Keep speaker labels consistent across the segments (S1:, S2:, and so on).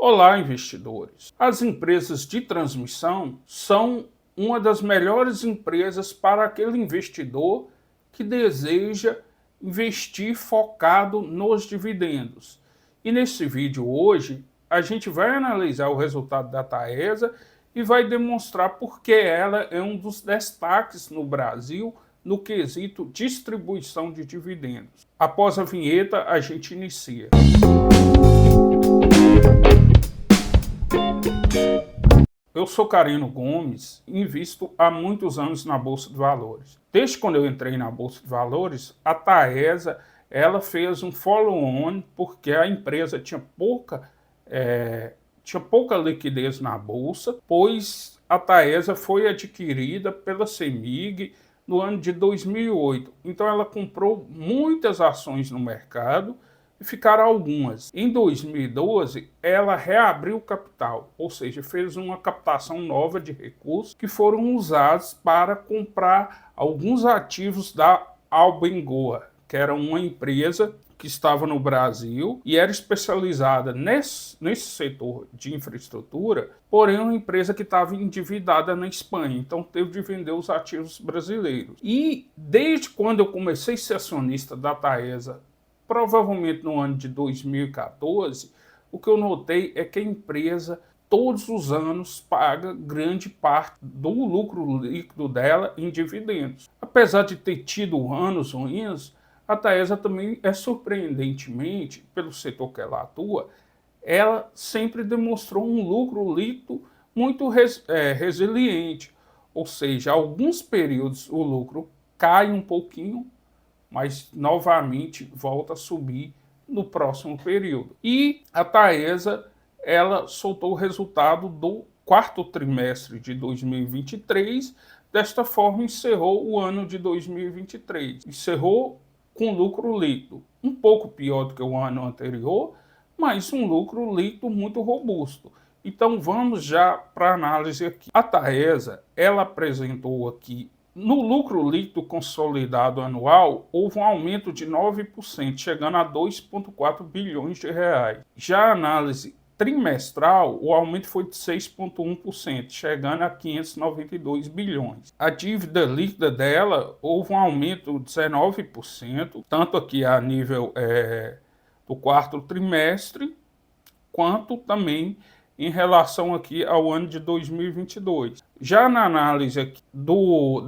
S1: Olá, investidores! As empresas de transmissão são uma das melhores empresas para aquele investidor que deseja investir focado nos dividendos. E nesse vídeo hoje, a gente vai analisar o resultado da Taesa e vai demonstrar por que ela é um dos destaques no Brasil no quesito distribuição de dividendos. Após a vinheta, a gente inicia. Eu sou Carino Gomes e invisto há muitos anos na Bolsa de Valores. Desde quando eu entrei na Bolsa de Valores, a Taesa ela fez um follow-on porque a empresa tinha pouca liquidez na Bolsa, pois a Taesa foi adquirida pela CEMIG no ano de 2008. Então ela comprou muitas ações no mercado e ficaram algumas. Em 2012, ela reabriu o capital, ou seja, fez uma captação nova de recursos que foram usados para comprar alguns ativos da Albengoa, que era uma empresa que estava no Brasil e era especializada nesse setor de infraestrutura, porém uma empresa que estava endividada na Espanha, então teve de vender os ativos brasileiros. E desde quando eu comecei a ser acionista da Taesa, provavelmente no ano de 2014, o que eu notei é que a empresa todos os anos paga grande parte do lucro líquido dela em dividendos. Apesar de ter tido anos ruins, a Taesa também surpreendentemente, pelo setor que ela atua, ela sempre demonstrou um lucro líquido muito resiliente. Ou seja, alguns períodos o lucro cai um pouquinho, mas novamente volta a subir no próximo período. E a Taesa, ela soltou o resultado do quarto trimestre de 2023, desta forma encerrou o ano de 2023. Encerrou com lucro líquido, um pouco pior do que o ano anterior, mas um lucro líquido muito robusto. Então vamos já para a análise aqui. A Taesa, ela apresentou aqui no lucro líquido consolidado anual, houve um aumento de 9%, chegando a 2,4 bilhões de reais. Já a análise trimestral, o aumento foi de 6,1%, chegando a 592 bilhões. A dívida líquida dela, houve um aumento de 19%, tanto aqui a nível do quarto trimestre, quanto também em relação aqui ao ano de 2022. Já na análise aqui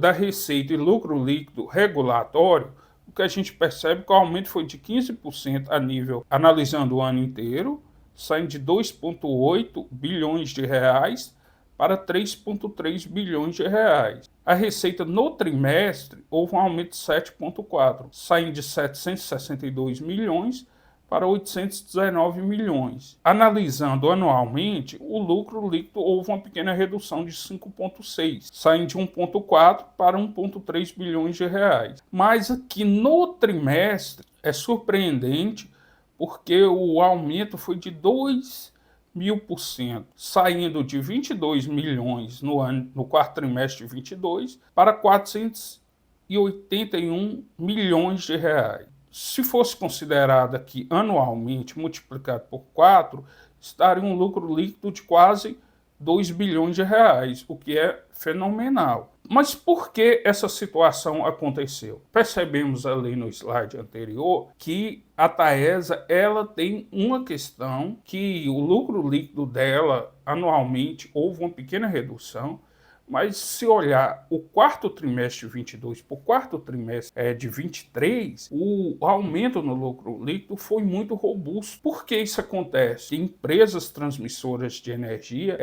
S1: da receita e lucro líquido regulatório, o que a gente percebe é que o aumento foi de 15% a nível, analisando o ano inteiro, saindo de 2,8 bilhões de reais para 3,3 bilhões de reais. A receita no trimestre houve um aumento de 7,4%, saindo de 762 milhões para 819 milhões. Analisando anualmente, o lucro líquido houve uma pequena redução de 5,6%, saindo de 1,4 para 1,3 bilhões de reais. Mas aqui no trimestre é surpreendente porque o aumento foi de 2.000%, saindo de 22 milhões no quarto trimestre de 22 para 481 milhões de reais. Se fosse considerado aqui anualmente, multiplicado por 4, estaria um lucro líquido de quase 2 bilhões de reais, o que é fenomenal. Mas por que essa situação aconteceu? Percebemos ali no slide anterior que a Taesa ela tem uma questão que o lucro líquido dela anualmente houve uma pequena redução, mas se olhar o quarto trimestre de 22 para o quarto trimestre de 23, o aumento no lucro líquido foi muito robusto. Por que isso acontece? Empresas transmissoras de energia,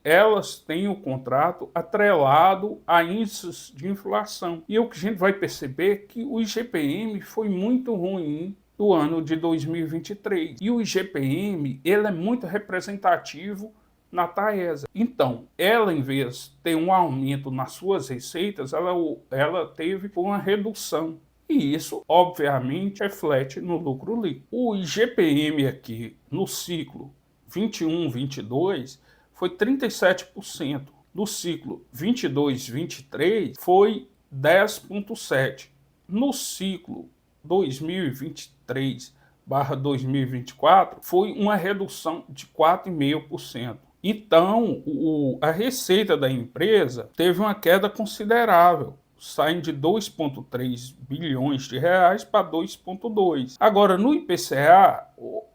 S1: elas têm o contrato atrelado a índices de inflação. E o que a gente vai perceber é que o IGPM foi muito ruim do ano de 2023. E o IGPM, ele é muito representativo na Taesa. Então, ela, em vez de ter um aumento nas suas receitas, ela teve uma redução. E isso, obviamente, reflete no lucro líquido. O IGPM aqui, no ciclo 21-22, foi 37%. No ciclo 22-23, foi 10,7%. No ciclo 2023 2024, foi uma redução de 4,5%. Então, a receita da empresa teve uma queda considerável, saindo de 2,3 bilhões de reais para 2,2. Agora, no IPCA,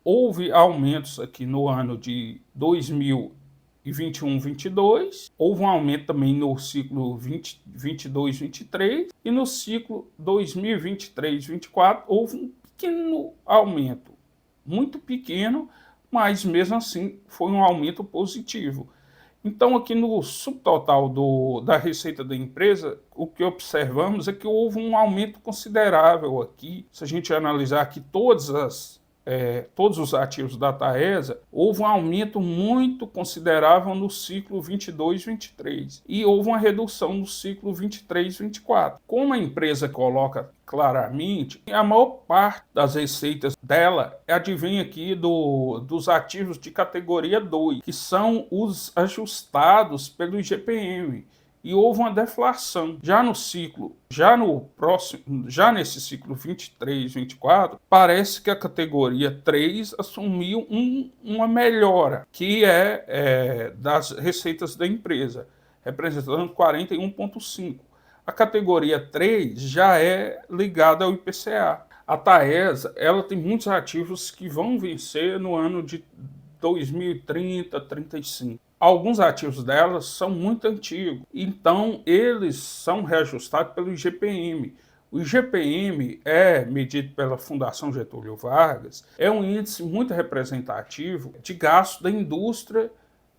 S1: houve aumentos aqui no ano de 2021-22, houve um aumento também no ciclo 22-23 e no ciclo 2023-24 houve um pequeno aumento, muito pequeno, mas mesmo assim foi um aumento positivo. Então, aqui no subtotal da receita da empresa, o que observamos é que houve um aumento considerável aqui. Se a gente analisar aqui todos os ativos da Taesa, houve um aumento muito considerável no ciclo 22-23 e houve uma redução no ciclo 23-24. Como a empresa coloca claramente, a maior parte das receitas dela advém aqui dos ativos de categoria 2, que são os ajustados pelo IGPM. E houve uma deflação. Já nesse ciclo 23-24, parece que a categoria 3 assumiu uma melhora, que é das receitas da empresa, representando 41,5%. A categoria 3 já é ligada ao IPCA. A Taesa, ela tem muitos ativos que vão vencer no ano de 2030, 35. Alguns ativos delas são muito antigos, então eles são reajustados pelo IGPM. O IGPM é medido pela Fundação Getúlio Vargas, é um índice muito representativo de gasto da indústria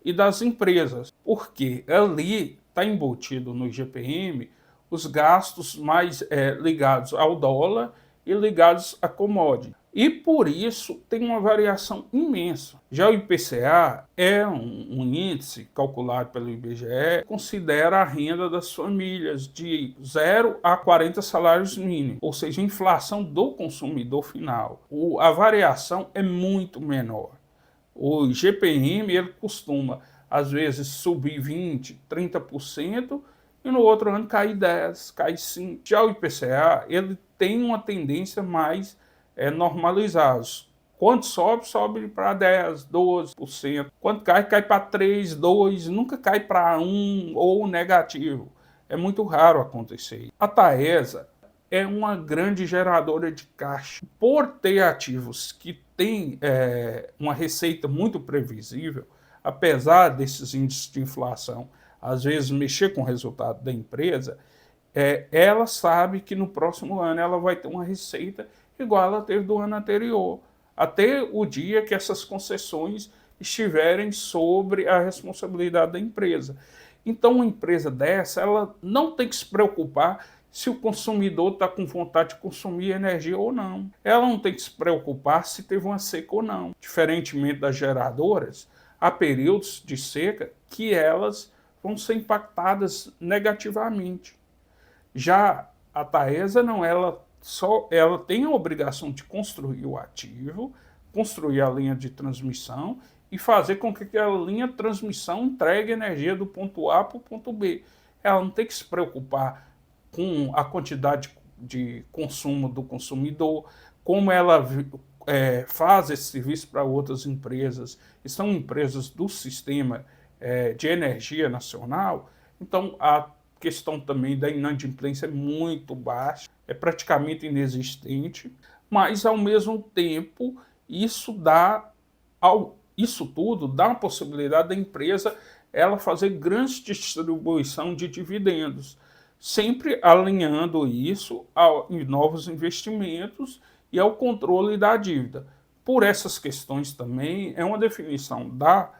S1: e das empresas, porque ali está embutido no IGPM os gastos mais ligados ao dólar e ligados a commodity. E por isso tem uma variação imensa. Já o IPCA é um índice calculado pelo IBGE, que considera a renda das famílias de 0 a 40 salários mínimos, ou seja, a inflação do consumidor final. A variação é muito menor. O IGPM ele costuma, às vezes, subir 20%, 30%, e no outro ano cair 10%, cair 5%. Já o IPCA ele tem uma tendência mais normalizados. Quando sobe para 10%, 12%. Quando cai para 3%, 2%, nunca cai para 1% ou negativo. É muito raro acontecer. A Taesa é uma grande geradora de caixa. Por ter ativos que têm uma receita muito previsível, apesar desses índices de inflação, às vezes mexer com o resultado da empresa, ela sabe que no próximo ano ela vai ter uma receita igual ela teve do ano anterior, até o dia que essas concessões estiverem sobre a responsabilidade da empresa. Então, uma empresa dessa, ela não tem que se preocupar se o consumidor está com vontade de consumir energia ou não. Ela não tem que se preocupar se teve uma seca ou não. Diferentemente das geradoras, há períodos de seca que elas vão ser impactadas negativamente. Já a Taesa não, ela tem a obrigação de construir o ativo, construir a linha de transmissão e fazer com que aquela linha de transmissão entregue energia do ponto A para o ponto B. Ela não tem que se preocupar com a quantidade de consumo do consumidor, como ela faz esse serviço para outras empresas, e são empresas do sistema de energia nacional. Então, a questão também da inadimplência é muito baixa, é praticamente inexistente, mas ao mesmo tempo isso tudo dá a possibilidade da empresa ela fazer grande distribuição de dividendos, sempre alinhando isso em novos investimentos e ao controle da dívida. Por essas questões também é uma definição da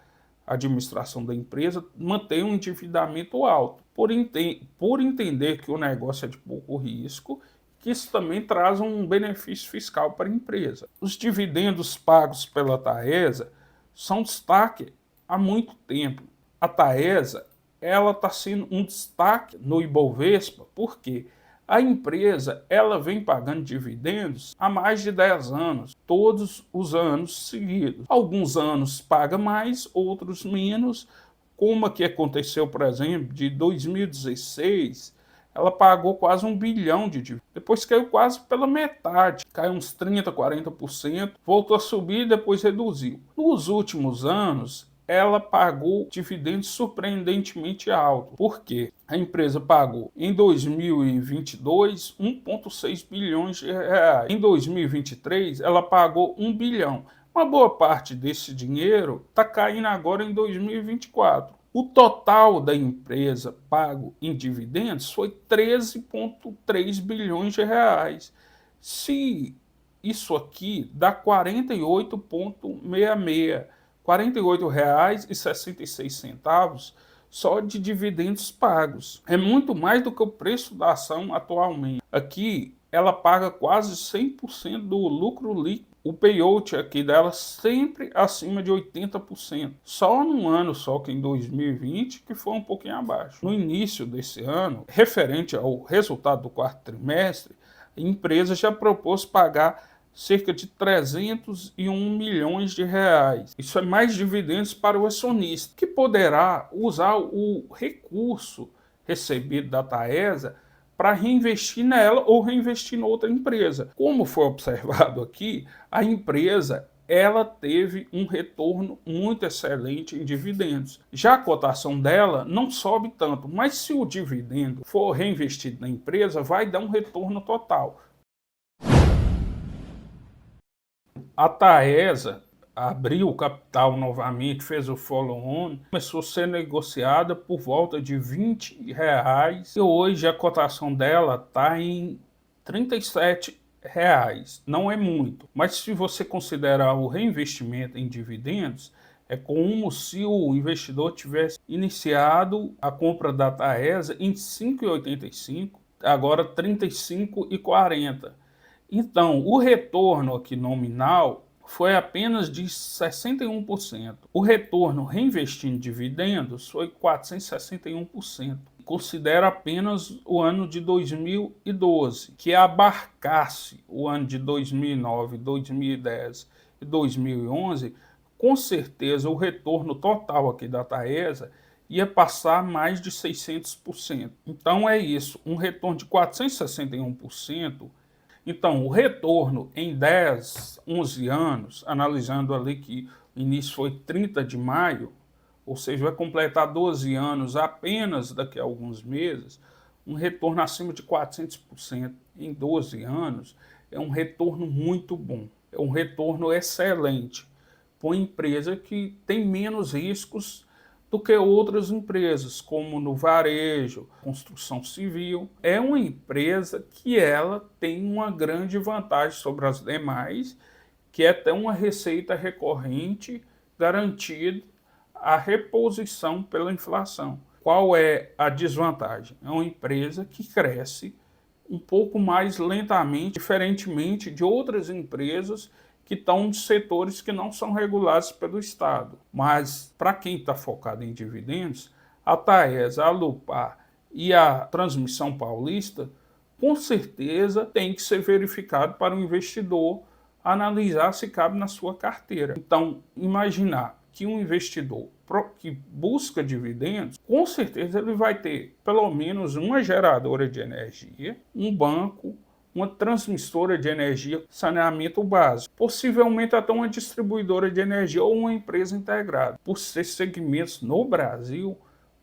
S1: administração da empresa manter um endividamento alto, por entender que o negócio é de pouco risco, que isso também traz um benefício fiscal para a empresa. Os dividendos pagos pela Taesa são destaque há muito tempo. A Taesa ela está sendo um destaque no Ibovespa, porque a empresa ela vem pagando dividendos há mais de 10 anos, todos os anos seguidos. Alguns anos paga mais, outros menos, como que aconteceu, por exemplo, de 2016 ela pagou quase 1 bilhão de dividendos. Depois caiu quase pela metade, caiu uns 30%, 40%, voltou a subir e depois reduziu. Nos últimos anos, ela pagou dividendos surpreendentemente altos. Por quê? A empresa pagou em 2022 1,6 bilhões de reais. Em 2023, ela pagou 1 bilhão. Uma boa parte desse dinheiro está caindo agora em 2024. O total da empresa pago em dividendos foi 13,3 bilhões de reais. Se isso aqui dá 48,66, R$ 48,66 só de dividendos pagos. É muito mais do que o preço da ação atualmente. Aqui ela paga quase 100% do lucro líquido. O payout aqui dela sempre acima de 80%. Só num ano só, que em 2020, que foi um pouquinho abaixo. No início desse ano, referente ao resultado do quarto trimestre, a empresa já propôs pagar cerca de 301 milhões de reais. Isso é mais dividendos para o acionista, que poderá usar o recurso recebido da Taesa para reinvestir nela ou reinvestir em outra empresa. Como foi observado aqui, a empresa ela teve um retorno muito excelente em dividendos. Já a cotação dela não sobe tanto, mas se o dividendo for reinvestido na empresa, vai dar um retorno total. A Taesa abriu o capital novamente, fez o follow-on, começou a ser negociada por volta de R$20 e hoje a cotação dela está em R$37. Não é muito, mas se você considerar o reinvestimento em dividendos, é como se o investidor tivesse iniciado a compra da Taesa em R$ 5,85, agora R$ 35,40. Então, o retorno aqui nominal foi apenas de 61%. O retorno reinvestindo em dividendos foi 461%. Considera apenas o ano de 2012, que abarcasse o ano de 2009, 2010 e 2011, com certeza o retorno total aqui da Taesa ia passar mais de 600%. Então é isso, um retorno de 461%. Então, o retorno em 10, 11 anos, analisando ali que o início foi 30 de maio, ou seja, vai completar 12 anos apenas daqui a alguns meses, um retorno acima de 400% em 12 anos é um retorno muito bom, é um retorno excelente para uma empresa que tem menos riscos do que outras empresas, como no varejo, construção civil. É uma empresa que ela tem uma grande vantagem sobre as demais, que é ter uma receita recorrente garantida a reposição pela inflação. Qual é a desvantagem? É uma empresa que cresce um pouco mais lentamente, diferentemente de outras empresas que estão em setores que não são regulados pelo Estado. Mas, para quem está focado em dividendos, a Taesa, a Alupar e a Transmissão Paulista, com certeza tem que ser verificado para o investidor analisar se cabe na sua carteira. Então, imaginar que um investidor que busca dividendos, com certeza ele vai ter pelo menos uma geradora de energia, um banco, uma transmissora de energia, saneamento básico, possivelmente até uma distribuidora de energia ou uma empresa integrada, por ser segmentos no Brasil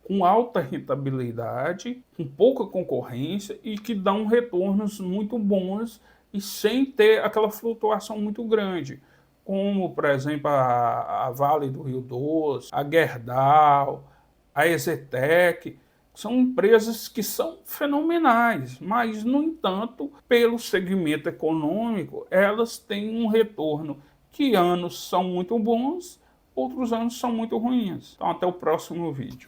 S1: com alta rentabilidade, com pouca concorrência e que dão retornos muito bons e sem ter aquela flutuação muito grande, como, por exemplo, a Vale do Rio Doce, a Gerdau, a Exetec. São empresas que são fenomenais, mas, no entanto, pelo segmento econômico, elas têm um retorno que anos são muito bons, outros anos são muito ruins. Então, até o próximo vídeo.